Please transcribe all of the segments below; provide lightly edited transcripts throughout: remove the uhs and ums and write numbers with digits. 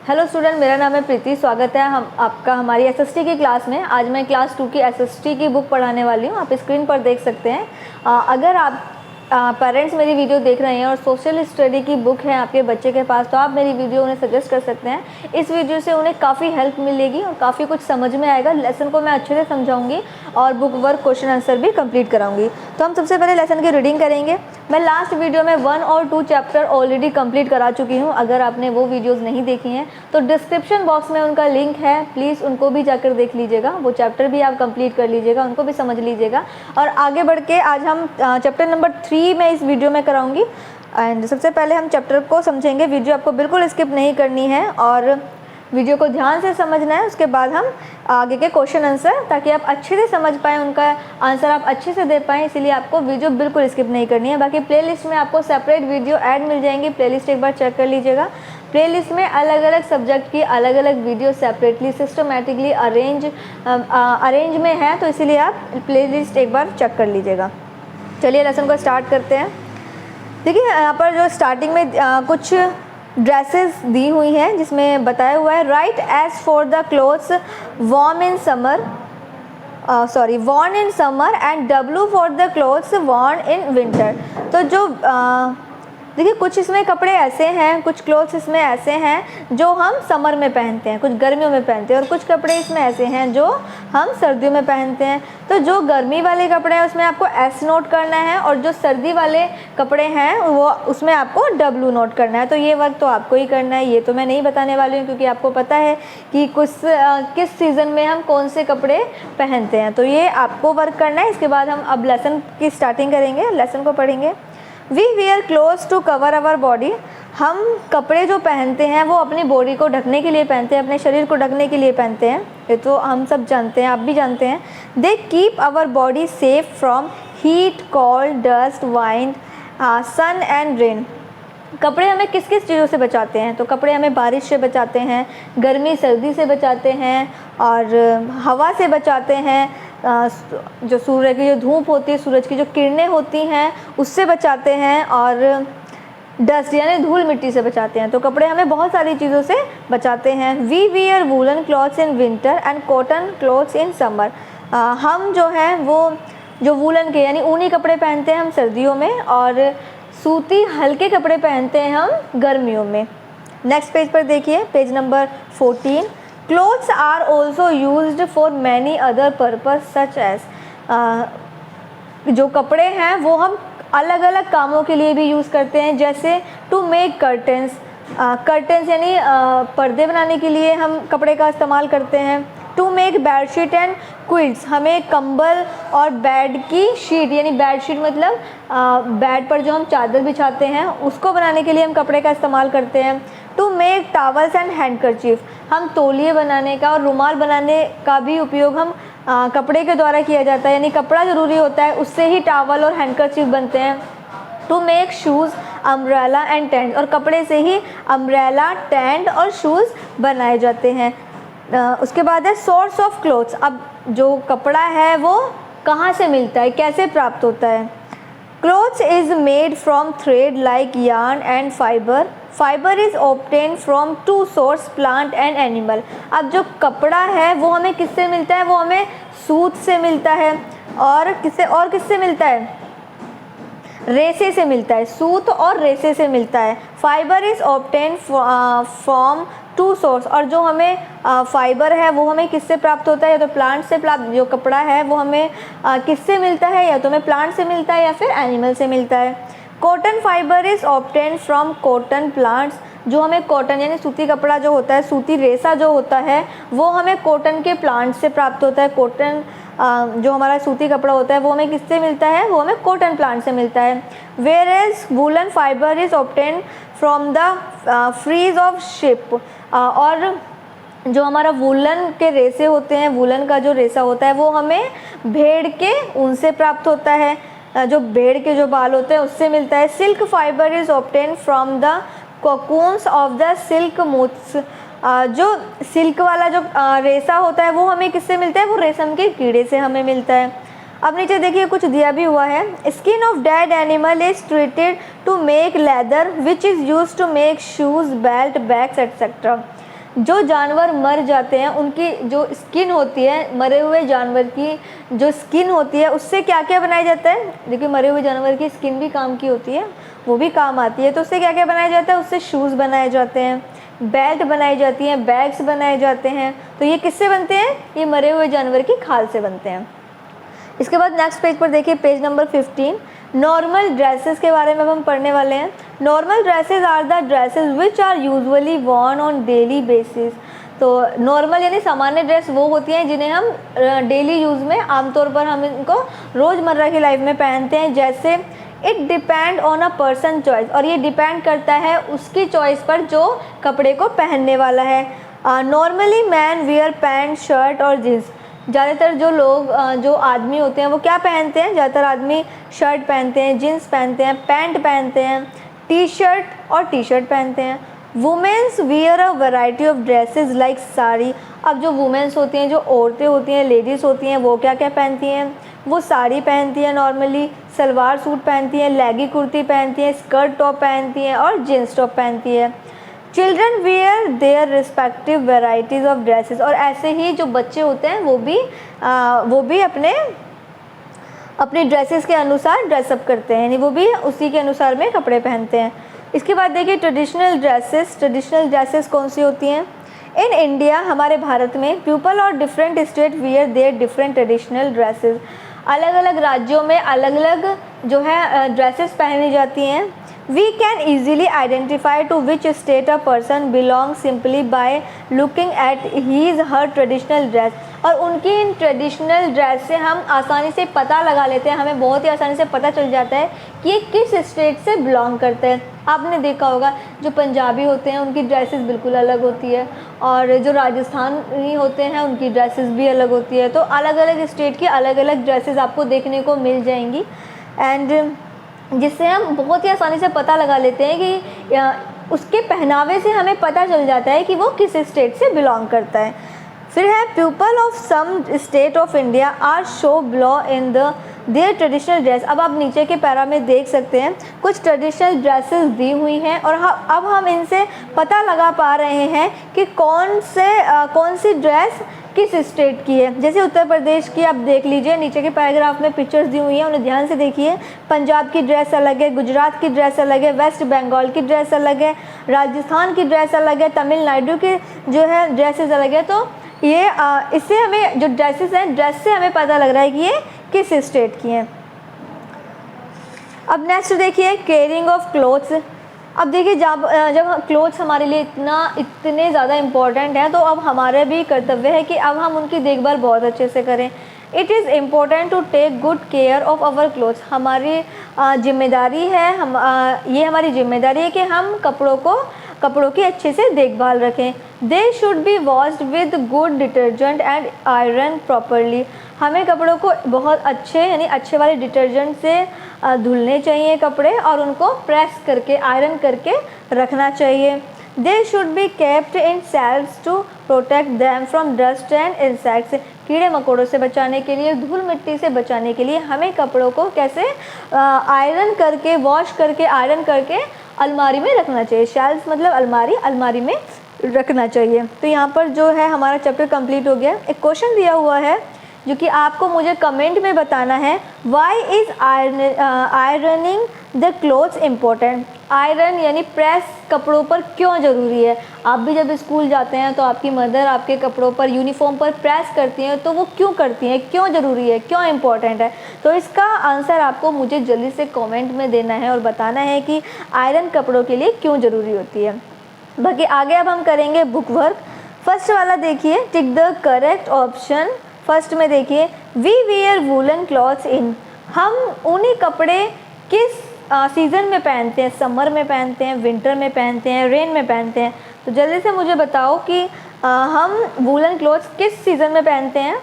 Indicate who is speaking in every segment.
Speaker 1: Hello student, मेरा नाम है प्रीति। स्वागत है हम आपका हमारी एसएसटी की क्लास में। आज मैं क्लास 2 की एसएसटी की बुक पढ़ाने वाली हूँ। आप स्क्रीन पर देख सकते हैं। अगर आप पेरेंट्स मेरी वीडियो देख रहे हैं और सोशल स्टडी की बुक है आपके बच्चे के पास, तो आप मेरी वीडियो उन्हें सजेस्ट कर सकते हैं। इस वीडियो से उन्हें काफ़ी हेल्प मिलेगी और काफ़ी कुछ समझ में आएगा। लेसन को मैं अच्छे से समझाऊंगी और बुक वर्क क्वेश्चन आंसर भी कंप्लीट कराऊंगी। तो हम सबसे पहले लेसन की रीडिंग करेंगे। मैं लास्ट वीडियो में 1 और 2 चैप्टर ऑलरेडी कंप्लीट करा चुकी हूँ। अगर आपने वो वीडियोज़ नहीं देखी हैं तो डिस्क्रिप्शन बॉक्स में उनका लिंक है, प्लीज़ उनको भी जाकर देख लीजिएगा। वो चैप्टर भी आप कंप्लीट कर लीजिएगा, उनको भी समझ लीजिएगा। और आगे बढ़ के आज हम चैप्टर नंबर 3 में इस वीडियो में कराऊंगी। एंड सबसे पहले हम चैप्टर को समझेंगे। वीडियो आपको बिल्कुल स्किप नहीं करनी है और वीडियो को ध्यान से समझना है। उसके बाद हम आगे के क्वेश्चन आंसर, ताकि आप अच्छे से समझ पाएँ, उनका आंसर आप अच्छे से दे पाएँ, इसीलिए आपको वीडियो बिल्कुल स्किप नहीं करनी है। बाकी प्लेलिस्ट में आपको सेपरेट वीडियो ऐड मिल जाएंगी। प्लेलिस्ट एक बार चेक कर लीजिएगा। प्लेलिस्ट में अलग अलग सब्जेक्ट की अलग अलग वीडियो सेपरेटली सिस्टमेटिकली अरेंज में है, तो इसीलिए आप प्लेलिस्ट एक बार चेक कर लीजिएगा। चलिए लेसन को स्टार्ट करते हैं। देखिए यहाँ पर जो स्टार्टिंग में कुछ ड्रेसेस दी हुई हैं, जिसमें बताया हुआ है write S for the clothes worn in summer and W for the clothes worn in winter. तो जो देखिए कुछ इसमें कपड़े ऐसे हैं, कुछ क्लोथ्स इसमें ऐसे हैं जो हम समर में पहनते हैं, कुछ गर्मियों में पहनते हैं, और कुछ कपड़े इसमें ऐसे हैं जो हम सर्दियों में पहनते हैं। तो जो गर्मी वाले कपड़े हैं उसमें आपको एस नोट करना है, और जो सर्दी वाले कपड़े हैं वो उसमें आपको डब्लू नोट करना है। तो ये वर्क तो आपको ही करना है, ये तो मैं नहीं बताने वाली हूँ, क्योंकि आपको पता है कि किस सीज़न में हम कौन से कपड़े पहनते हैं। तो ये आपको वर्क करना है। इसके बाद हम अब लेसन की स्टार्टिंग करेंगे, लेसन को पढ़ेंगे। We wear clothes to cover our body. हम कपड़े जो पहनते हैं वो अपनी बॉडी को ढकने के लिए पहनते हैं, अपने शरीर को ढकने के लिए पहनते हैं। ये तो हम सब जानते हैं, आप भी जानते हैं। They keep our body safe from heat, cold, dust, wind, sun and rain. कपड़े हमें किस किस चीज़ों से बचाते हैं? तो कपड़े हमें बारिश से बचाते हैं, गर्मी सर्दी से बचाते हैं, और हवा से बचाते हैं, जो सूर्य की जो धूप होती है, सूरज की जो किरणें होती हैं उससे बचाते हैं, और डस्ट यानी धूल मिट्टी से बचाते हैं। तो कपड़े हमें बहुत सारी चीज़ों से बचाते हैं। We wear woollen clothes in winter and cotton clothes in summer. हम जो हैं वो जो वूलन के यानी ऊनी कपड़े पहनते हैं हम सर्दियों में, और सूती हल्के कपड़े पहनते हैं हम गर्मियों में। नेक्स्ट पेज पर देखिए, page number 14। Clothes are also used for many other purpose such as. जो कपड़े हैं वो हम अलग अलग कामों के लिए भी यूज़ करते हैं, जैसे टू मेक कर्टन्स। कर्टन्स यानी पर्दे बनाने के लिए हम कपड़े का इस्तेमाल करते हैं। To make bedsheet and quilts, हमें कंबल और बेड की शीट यानी बेडशीट मतलब बेड पर जो हम चादर बिछाते हैं उसको बनाने के लिए हम कपड़े का इस्तेमाल करते हैं। To make towels and handkerchief, हम तौलिए बनाने का और रुमाल बनाने का भी उपयोग हम कपड़े के द्वारा किया जाता है, यानी कपड़ा ज़रूरी होता है, उससे ही टावल और हैंडकरचीफ बनते हैं। To make shoes, umbrella and tent, और कपड़े से ही अम्ब्रेला, टेंट और शूज़ बनाए जाते हैं। उसके बाद है सोर्स ऑफ क्लोथ्स। अब जो कपड़ा है वो कहाँ से मिलता है, कैसे प्राप्त होता है? Clothes is made from thread like yarn and fibre. Fibre is obtain from two source, plant and animal. अब जो कपड़ा है वो हमें किससे मिलता है? वो हमें सूत से मिलता है, और किससे मिलता है? रेसे से मिलता है। सूत और रेसे से मिलता है। Fibre is obtain from two source, और जो हमें फाइबर है वो हमें किससे प्राप्त होता है? या तो प्लांट से प्राप्त, जो कपड़ा है वो हमें किससे मिलता है? या तो हमें प्लांट से मिलता है या फिर एनिमल से मिलता है। Cotton fibre is obtain from cotton plants. जो हमें कॉटन यानी सूती कपड़ा जो होता है, सूती रेसा जो होता है वो हमें कॉटन के प्लांट से प्राप्त होता है। कॉटन जो हमारा सूती कपड़ा होता है वो हमें किससे मिलता है? वो हमें कॉटन प्लांट से मिलता है। Whereas woollen fibre is obtain from the fleece of sheep. और जो हमारा वूलन के रेसे होते हैं, वूलन का जो रेसा होता है वो हमें भेड़ के ऊन से प्राप्त होता है, जो भेड़ के जो बाल होते हैं उससे मिलता है। Silk fibre is obtain from the cocoons of the silk moths. जो सिल्क वाला जो रेसा होता है वो हमें किससे मिलता है? वो रेशम के कीड़े से हमें मिलता है। अब नीचे देखिए कुछ दिया भी हुआ है। Skin of dead animal is treated to make leather which is use to make shoes, belt, bags etcetera. जो जानवर मर जाते हैं उनकी जो स्किन होती है, मरे हुए जानवर की जो स्किन होती है उससे क्या क्या बनाया जाता है। देखिए मरे हुए जानवर की स्किन भी काम की होती है, वो भी काम आती है। तो उससे क्या क्या बनाया जाता है, उससे शूज़ बनाए जाते हैं, बेल्ट बनाई जाती हैं, बैग्स बनाए जाते हैं। तो ये किससे बनते हैं, ये मरे हुए जानवर की खाल से बनते हैं। इसके बाद नेक्स्ट पेज पर देखिए, पेज नंबर 15, नॉर्मल ड्रेसेस के बारे में अब हम पढ़ने वाले हैं। Normal dresses are the dresses which are usually worn on daily basis. तो नॉर्मल यानी सामान्य ड्रेस वो होती हैं जिन्हें हम डेली यूज़ में आमतौर पर हम इनको रोज़मर्रा की लाइफ में पहनते हैं। जैसे it depend on a person choice, और ये डिपेंड करता है उसकी चॉइस पर जो कपड़े को पहनने वाला है। Normally man wear pant shirt और जीन्स। ज़्यादातर जो लोग जो आदमी होते हैं वो क्या पहनते हैं, ज़्यादातर आदमी शर्ट पहनते हैं, जीन्स पहनते हैं, पैंट पहनते हैं, टी शर्ट और टी शर्ट पहनते हैं। Women's wear a variety of dresses like sari. अब जो वुमेंस होती हैं, जो औरतें होती हैं, लेडीज़ होती हैं, वो क्या क्या पहनती हैं, वो साड़ी पहनती हैं, नॉर्मली सलवार सूट पहनती हैं, लेगी कुर्ती पहनती हैं, स्कर्ट टॉप पहनती हैं और जीन्स टॉप पहनती है। Children wear their respective varieties of dresses. और ऐसे ही जो बच्चे होते हैं वो भी अपने ड्रेसेस के अनुसार ड्रेसअप करते हैं, यानी वो भी उसी के अनुसार में कपड़े पहनते हैं। इसके बाद देखिए ट्रेडिशनल ड्रेसेस। ट्रेडिशनल ड्रेसेस कौन सी होती हैं। इन इंडिया, हमारे भारत में, पीपल और different state wear their different traditional dresses. अलग अलग राज्यों में अलग अलग जो है ड्रेसेस पहनी जाती हैं। We can easily identify to which state a person belongs simply by looking at her traditional dress। और उनकी इन ट्रेडिशनल ड्रेस से हम आसानी से पता लगा लेते हैं, हमें बहुत ही आसानी से पता चल जाता है कि ये किस स्टेट से बिलोंग करते हैं। आपने देखा होगा जो पंजाबी होते हैं उनकी ड्रेसेस बिल्कुल अलग होती है, और जो राजस्थानी होते हैं उनकी ड्रेसेस भी अलग होती है। तो अलग अलग स्टेट की अलग अलग ड्रेसेस आपको देखने को मिल जाएंगी, एंड जिससे हम बहुत ही आसानी से पता लगा लेते हैं कि उसके पहनावे से हमें पता चल जाता है कि वो किस स्टेट से बिलोंग करता है। फिर है people of some state of India are show below in their traditional dress. अब आप नीचे के पैरा में देख सकते हैं कुछ ट्रेडिशनल ड्रेसेस दी हुई हैं, और अब हम इनसे पता लगा पा रहे हैं कि कौन सी ड्रेस किस स्टेट की है। जैसे उत्तर प्रदेश की आप देख लीजिए, नीचे के पैराग्राफ में पिक्चर्स दी हुई हैं, उन्हें ध्यान से देखिए। पंजाब की ड्रेस अलग है, गुजरात की ड्रेस अलग है, वेस्ट बंगाल की ड्रेस अलग है, राजस्थान की ड्रेस अलग है, तमिलनाडु की जो है ड्रेसेस अलग है। तो ये इससे हमें जो ड्रेसेस हैं, ड्रेस से हमें पता लग रहा है कि ये किस स्टेट की हैं। अब नेक्स्ट देखिए केयरिंग ऑफ क्लोथ्स। अब देखिए जब क्लोथ्स हमारे लिए इतने ज़्यादा इम्पॉर्टेंट हैं, तो अब हमारा भी कर्तव्य है कि अब हम उनकी देखभाल बहुत अच्छे से करें। It is important to take good care of our clothes. हमारी जिम्मेदारी है, ये हमारी जिम्मेदारी है कि हम कपड़ों की अच्छे से देखभाल रखें। दे should B washed with good detergent and iron properly. हमें कपड़ों को बहुत अच्छे वाले डिटर्जेंट से धुलने चाहिए कपड़े, और उनको प्रेस करके आयरन करके रखना चाहिए। They should be kept in shelves to protect them from dust and insects. कीड़े मकोड़ों से बचाने के लिए, धूल मिट्टी से बचाने के लिए हमें कपड़ों को कैसे आयरन करके, वॉश करके, आयरन करके अलमारी में रखना चाहिए। शेल्व्स मतलब अलमारी में रखना चाहिए। तो यहाँ पर जो है हमारा चैप्टर कंप्लीट हो गया। एक क्वेश्चन दिया हुआ है जो कि आपको मुझे कमेंट में बताना है, why is ironing the clothes important. Iron यानी प्रेस कपड़ों पर क्यों ज़रूरी है। आप भी जब स्कूल जाते हैं तो आपकी मदर आपके कपड़ों पर, यूनिफॉर्म पर प्रेस करती हैं, तो वो क्यों करती हैं, क्यों ज़रूरी है, क्यों इम्पोर्टेंट है। तो इसका आंसर आपको मुझे जल्दी से कमेंट में देना है और बताना है कि आयरन कपड़ों के लिए क्यों ज़रूरी होती है। बाकी आगे अब हम करेंगे बुक वर्क। फर्स्ट वाला देखिए, tick the correct option. First में देखिए, वी वियर वूलन क्लॉथ्स इन। हम ऊनी कपड़े किस सीज़न में पहनते हैं। समर में पहनते हैं, विंटर में पहनते हैं, रेन में पहनते हैं। तो जल्दी से मुझे बताओ कि हम वूलन क्लॉथ्स किस सीज़न में पहनते हैं।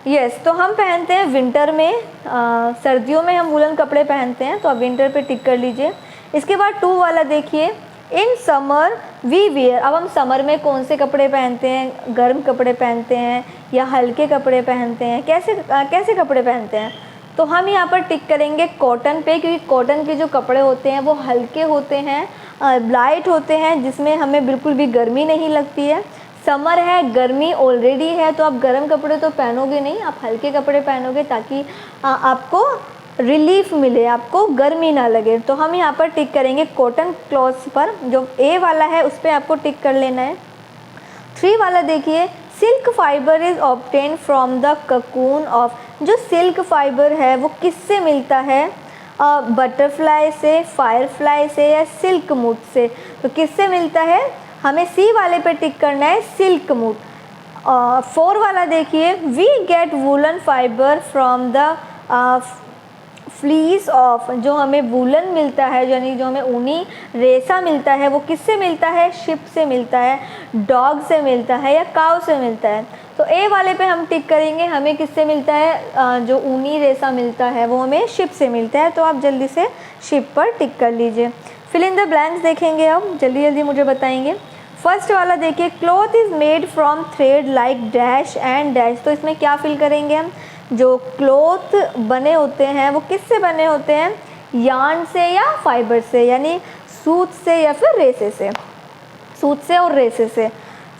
Speaker 1: यस, तो हम पहनते हैं विंटर में। सर्दियों में हम वूलन कपड़े पहनते हैं, तो आप विंटर पे टिक कर लीजिए। इसके बाद 2 वाला देखिए, इन समर वी वियर। अब हम समर में कौन से कपड़े पहनते हैं, गर्म कपड़े पहनते हैं या हल्के कपड़े पहनते हैं, कैसे कपड़े पहनते हैं। तो हम यहाँ पर टिक करेंगे कॉटन पे, क्योंकि कॉटन के जो कपड़े होते हैं वो हल्के होते हैं, लाइट होते हैं जिसमें हमें बिल्कुल भी गर्मी नहीं लगती है। समर है, गर्मी ऑलरेडी है, तो आप गर्म कपड़े तो पहनोगे नहीं, आप हल्के कपड़े पहनोगे ताकि आपको रिलीफ मिले, आपको गर्मी ना लगे। तो हम यहाँ पर टिक करेंगे कॉटन क्लॉथ्स पर, जो ए वाला है उस पर आपको टिक कर लेना है। 3 वाला देखिए, silk fibre is obtain from the cocoon of. जो सिल्क फाइबर है वो किससे मिलता है? बटरफ्लाई से, फायरफ्लाई से या सिल्क मूट से। तो किससे मिलता है? हमें सी वाले पे टिक करना है, सिल्क मूट। 4 वाला देखिए, we get woollen fibre from the fleece of. जो हमें वूलन मिलता है, यानी जो हमें ऊनी रेशा मिलता है, वो किससे मिलता है? शिप से मिलता है, डॉग से मिलता है या काऊ से मिलता है। तो ए वाले पे हम टिक करेंगे, हमें किससे मिलता है? जो ऊनी रेशा मिलता है वो हमें शिप से मिलता है। तो आप जल्दी से शिप पर टिक कर लीजिए। फिल इन द ब्लैंक्स देखेंगे, अब जल्दी जल्दी मुझे बताएंगे। फर्स्ट वाला देखिए, cloth is made from thread like dash and dash. तो इसमें क्या फिल करेंगे हम? जो क्लॉथ बने होते हैं वो किससे बने होते हैं? यार्न से या फाइबर से, यानी सूत से या फिर रेसे से, सूत से और रेसे से।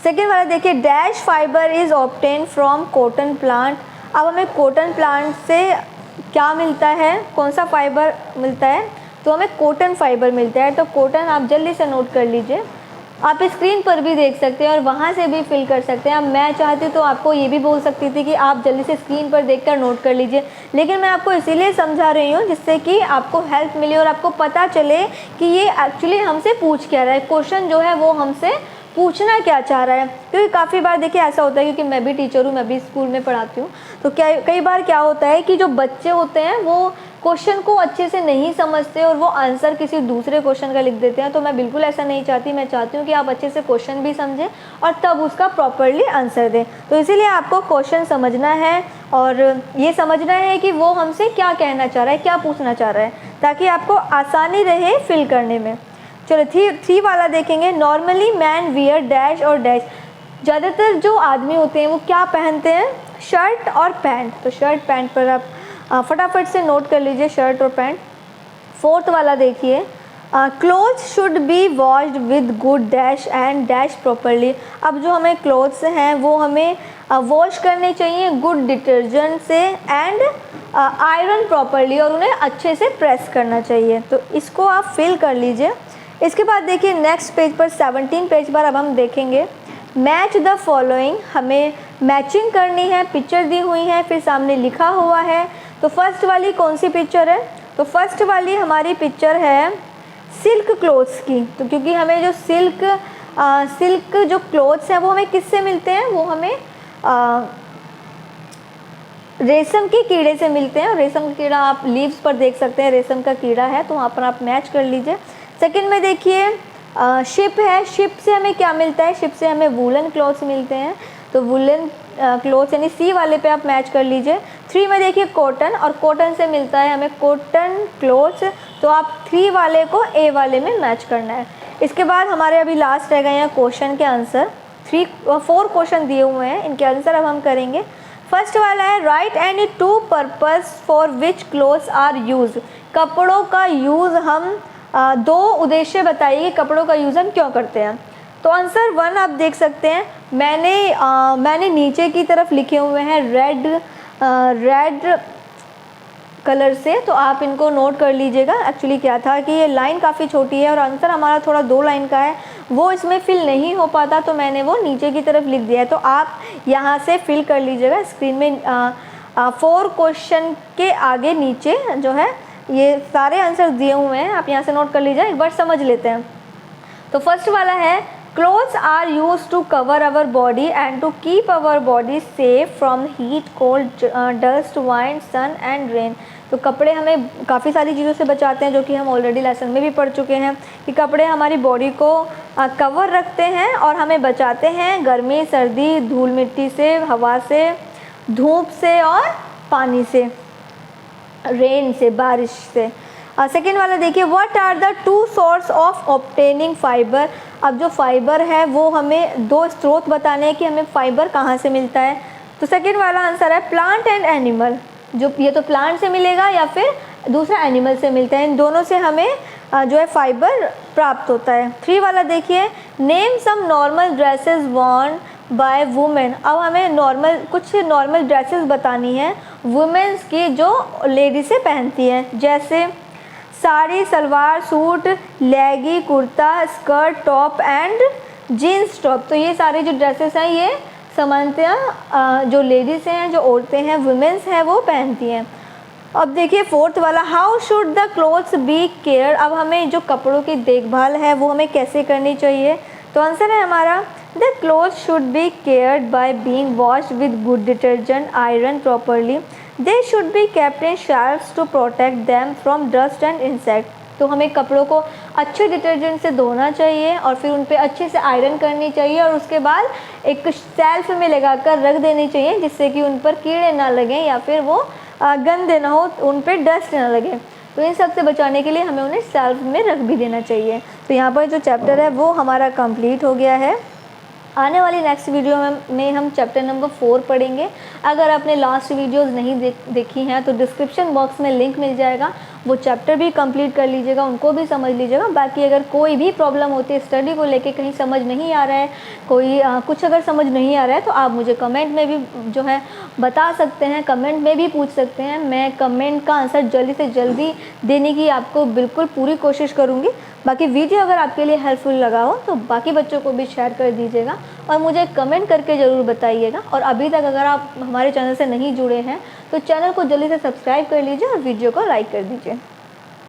Speaker 1: सेकेंड वाला देखिए, dash fibre is obtain from cotton plant. अब हमें कॉटन प्लांट से क्या मिलता है? कौन सा फाइबर मिलता है? तो हमें कॉटन फाइबर मिलता है। तो कॉटन आप जल्दी से नोट कर लीजिए, आप स्क्रीन पर भी देख सकते हैं और वहाँ से भी फिल कर सकते हैं। अब मैं चाहती तो आपको ये भी बोल सकती थी कि आप जल्दी से स्क्रीन पर देखकर नोट कर लीजिए, लेकिन मैं आपको इसीलिए समझा रही हूँ जिससे कि आपको हेल्प मिले और आपको पता चले कि ये एक्चुअली हमसे पूछ क्या रहा है, क्वेश्चन जो है वो हमसे पूछना क्या चाह रहा है। क्योंकि काफ़ी बार देखिए ऐसा होता है, क्योंकि मैं भी टीचर हूँ, मैं भी स्कूल में पढ़ाती हूँ, तो कई बार क्या होता है कि जो बच्चे होते हैं वो क्वेश्चन को अच्छे से नहीं समझते और वो आंसर किसी दूसरे क्वेश्चन का लिख देते हैं। तो मैं बिल्कुल ऐसा नहीं चाहती, मैं चाहती हूँ कि आप अच्छे से क्वेश्चन भी समझें और तब उसका प्रॉपरली आंसर दें। तो इसीलिए आपको क्वेश्चन समझना है और ये समझना है कि वो हमसे क्या कहना चाह रहा है, क्या पूछना चाह रहा है, ताकि आपको आसानी रहे फिल करने में। चलो 3 वाला देखेंगे, नॉर्मली मैन वियर डैश और डैश। ज़्यादातर जो आदमी होते हैं वो क्या पहनते हैं? शर्ट और पैंट। तो शर्ट पैंट पर आप फटाफट से नोट कर लीजिए, शर्ट और पैंट। 4th वाला देखिए, clothes should B washed with good dash and dash properly. अब जो हमें क्लोथ्स हैं वो हमें वॉश करने चाहिए गुड डिटर्जेंट से एंड आयरन प्रॉपरली, और उन्हें अच्छे से प्रेस करना चाहिए। तो इसको आप फिल कर लीजिए। इसके बाद देखिए नेक्स्ट पेज पर 17 पेज पर अब हम देखेंगे मैच द फॉलोइंग। हमें मैचिंग करनी है, पिक्चर दी हुई है, फिर सामने लिखा हुआ है। तो फर्स्ट वाली कौन सी पिक्चर है? तो फर्स्ट वाली हमारी पिक्चर है सिल्क क्लोथ्स की। तो क्योंकि हमें जो सिल्क जो क्लोथ्स हैं वो हमें किससे मिलते हैं? वो हमें रेशम के कीड़े से मिलते हैं। और रेशम का कीड़ा आप लीव्स पर देख सकते हैं, रेशम का कीड़ा है, तो वहाँ पर आप मैच कर लीजिए। सेकंड में देखिए शिप है, शिप से हमें क्या मिलता है? शिप से हमें वूलन क्लॉथ्स मिलते हैं। तो वूलन क्लॉथ्स यानी सी वाले पे आप मैच कर लीजिए। 3 में देखिए कॉटन, और कॉटन से मिलता है हमें कॉटन क्लॉथ्स। तो आप 3 वाले को ए वाले में मैच करना है। इसके बाद हमारे अभी लास्ट रह गए हैं क्वेश्चन के आंसर। 4 क्वेश्चन दिए हुए हैं, इनके आंसर अब हम करेंगे। फर्स्ट वाला है write any 2 purpose for which clothes are use. कपड़ों का यूज़ हम 2 उद्देश्य बताइए, कपड़ों का यूज़ हम क्यों करते हैं। तो आंसर 1 आप देख सकते हैं, मैंने नीचे की तरफ लिखे हुए हैं रेड कलर से, तो आप इनको नोट कर लीजिएगा। एक्चुअली क्या था कि ये लाइन काफ़ी छोटी है और आंसर हमारा थोड़ा 2 लाइन का है, वो इसमें फिल नहीं हो पाता, तो मैंने वो नीचे की तरफ लिख दिया है। तो आप यहाँ से फिल कर लीजिएगा स्क्रीन में। 4 क्वेश्चन के आगे नीचे जो है ये सारे आंसर दिए हुए हैं, आप यहाँ से नोट कर लीजिए, एक बार समझ लेते हैं। तो फर्स्ट वाला है clothes are use to cover our body and to keep our body safe from heat, cold, dust, wind, sun and rain. तो कपड़े हमें काफ़ी सारी चीज़ों से बचाते हैं, जो कि हम ऑलरेडी लेसन में भी पढ़ चुके हैं कि कपड़े हमारी बॉडी को कवर रखते हैं और हमें बचाते हैं गर्मी, सर्दी, धूल मिट्टी से, हवा से, धूप से और पानी से, रेन से, बारिश से। सेकेंड वाला देखिए what are the 2 source of obtaining fibre. अब जो फाइबर है वो हमें 2 स्रोत बताने हैं कि हमें फाइबर कहाँ से मिलता है। तो सेकेंड वाला आंसर है प्लांट एंड एनिमल। जो ये तो प्लांट से मिलेगा या फिर दूसरा एनिमल से मिलता है, इन दोनों से हमें जो है फाइबर प्राप्त होता है। 3 वाला देखिए, name some normal dresses worn by women. अब हमें कुछ नॉर्मल ड्रेसेस बतानी है वुमेन्स की जो लेडीज़ें पहनती हैं, जैसे साड़ी, सलवार सूट, लेगी, kurta, skirt, top and jeans top. तो ये सारे जो ड्रेसेस हैं ये सामान्यतः जो लेडीज़ हैं, जो औरतें हैं, वुमेन्स हैं, वो पहनती हैं। अब देखिए 4th वाला, how should the clothes be care. अब हमें जो कपड़ों की देखभाल है वो हमें कैसे करनी चाहिए। तो आंसर है हमारा, the clothes should be cared by being washed with good detergent, iron properly, they should be kept in shelves to protect them from dust and insect. तो हमें कपड़ों को अच्छे डिटर्जेंट से धोना चाहिए और फिर उन पे अच्छे से आयरन करनी चाहिए और उसके बाद एक शेल्फ में लगाकर रख देनी चाहिए, जिससे कि उन पर कीड़े ना लगें या फिर वो गंदे ना हो, उन पे डस्ट ना लगे। तो इन सब से बचाने के लिए हमें उन्हें शेल्फ में रख भी देना चाहिए। तो यहाँ पर जो चैप्टर है वो हमारा कंप्लीट हो गया है। आने वाली नेक्स्ट वीडियो में हम चैप्टर नंबर 4 पढ़ेंगे। अगर आपने लास्ट वीडियोस नहीं देखी हैं तो डिस्क्रिप्शन बॉक्स में लिंक मिल जाएगा, वो चैप्टर भी कंप्लीट कर लीजिएगा, उनको भी समझ लीजिएगा। बाकी अगर कोई भी प्रॉब्लम होती है स्टडी को लेके, कहीं समझ नहीं आ रहा है, कोई कुछ अगर समझ नहीं आ रहा है तो आप मुझे कमेंट में भी जो है बता सकते हैं, कमेंट में भी पूछ सकते हैं। मैं कमेंट का आंसर जल्दी से जल्दी देने की आपको बिल्कुल पूरी कोशिश करूँगी। बाकी वीडियो अगर आपके लिए हेल्पफुल लगा हो तो बाकी बच्चों को भी शेयर कर दीजिएगा और मुझे कमेंट करके ज़रूर बताइएगा। और अभी तक अगर आप हमारे चैनल से नहीं जुड़े हैं तो चैनल को जल्दी से सब्सक्राइब कर लीजिए और वीडियो को लाइक कर दीजिए।